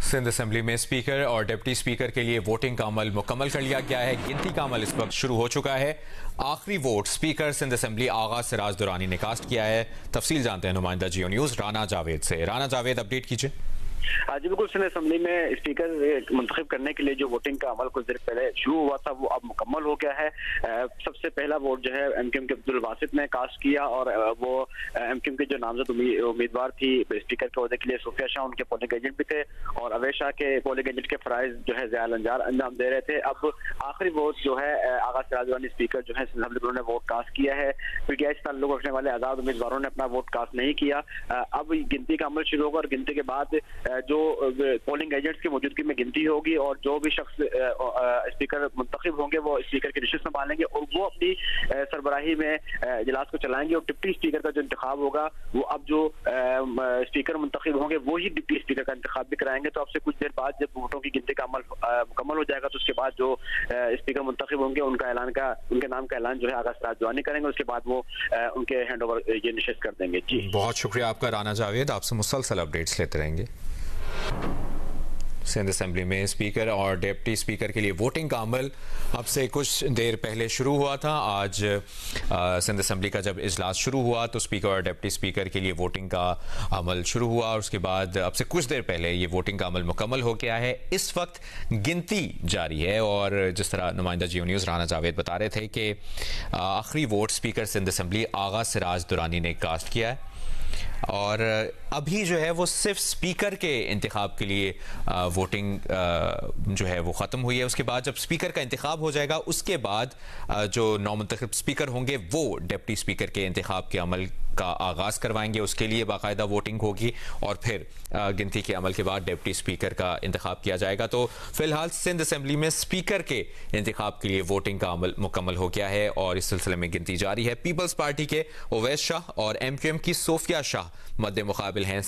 Sindh assembly में speaker और deputy speaker के लिए वोटिंग का अमल मुकम्मल कर लिया गया है। गिनती का अमल इस वक्त शुरू हो चुका है। आखिरी वोट स्पीकर सिंध असेंबली आगा सिराज दुरानी ने कास्ट किया है। तफसील जानते हैं नुमाइंदा जियो न्यूज राना जावेद से। राना जावेद, अपडेट कीजिए। जी बिल्कुल, सिंध असेंबली में स्पीकर मुंतखब करने के लिए जो वोटिंग का अमल कुछ देर पहले शुरू हुआ था वो अब मुकम्मल हो गया है। सबसे पहला वोट जो है एमक्यूएम के अब्दुल वासित ने कास्ट किया और वो एमक्यूएम के जो नामजद उम्मीदवार थी स्पीकर के ओहदे के लिए सोफिया शाह उनके पोलिंग एजेंट भी थे और अवैस शाह के पोलिंग एजेंट के फराइज जो है ज़िया अंजार अंजाम दे रहे थे। अब आखिरी वोट जो है आगा सिराज दुरानी स्पीकर जो है सिंध असेंबली ने वोट कास्ट किया है। पीटीआई से ताल्लुक रखने वाले आज़ाद उम्मीदवारों ने अपना वोट कास्ट नहीं किया। अब गिनती का अमल शुरू होगा और गिनती के बाद जो पोलिंग एजेंट्स की मौजूदगी में गिनती होगी और जो भी शख्स स्पीकर मुंतखब होंगे वो स्पीकर की नशिस्त संभालेंगे और वो अपनी सरबराही में इजलास को चलाएंगे और डिप्टी स्पीकर का जो इंतखाब होगा वो अब जो स्पीकर मुंतखब होंगे वो ही डिप्टी स्पीकर का इंतखाब भी कराएंगे। तो अब से कुछ देर बाद जब वोटों की गिनती का अमल मुकम्मल हो जाएगा तो उसके बाद जो स्पीकर मुंतखब होंगे उनके नाम का ऐलान जो है आगा सिराज दुरानी करेंगे। उसके बाद वो उनके हैंड ओवर ये निश्चित कर देंगे। जी बहुत शुक्रिया आपका राना जावेद, आपसे मुसलसल अपडेट्स लेते रहेंगे। सिंध असेंबली में स्पीकर और डिप्टी स्पीकर के लिए वोटिंग का अमल अब से कुछ देर पहले शुरू हुआ था। आज सिंध असेंबली का जब इजलास शुरू हुआ तो स्पीकर और डिप्टी स्पीकर के लिए वोटिंग का अमल शुरू हुआ और उसके बाद अब से कुछ देर पहले ये वोटिंग का अमल मुकम्मल हो गया है। इस वक्त गिनती जारी है और जिस तरह नुमाइंदा जियो न्यूज़ राना जावेद बता रहे थे कि आखिरी वोट स्पीकर सिंध असेंबली आगा सिराज दुरानी ने कास्ट किया है और अभी जो है वो सिर्फ स्पीकर के इंतखाब के लिए वोटिंग जो है वो ख़त्म हुई है। उसके बाद जब स्पीकर का इंतखाब हो जाएगा उसके बाद जो नौमुंतखब स्पीकर होंगे वो डिप्टी स्पीकर के इंतखाब के अमल का आगाज़ करवाएंगे। उसके लिए बाकायदा वोटिंग होगी और फिर गिनती के अमल के बाद डिप्टी स्पीकर का इंतखाब किया जाएगा। तो फिलहाल सिंध असेंबली में स्पीकर के इंतखाब के लिए वोटिंग का अमल मुकम्मल हो गया है और इस सिलसिले में गिनती जारी है। पीपल्स पार्टी के अवैस शाह और एमक्यूएम की सोफिया शाह मद्दे मुकाबिल हैं।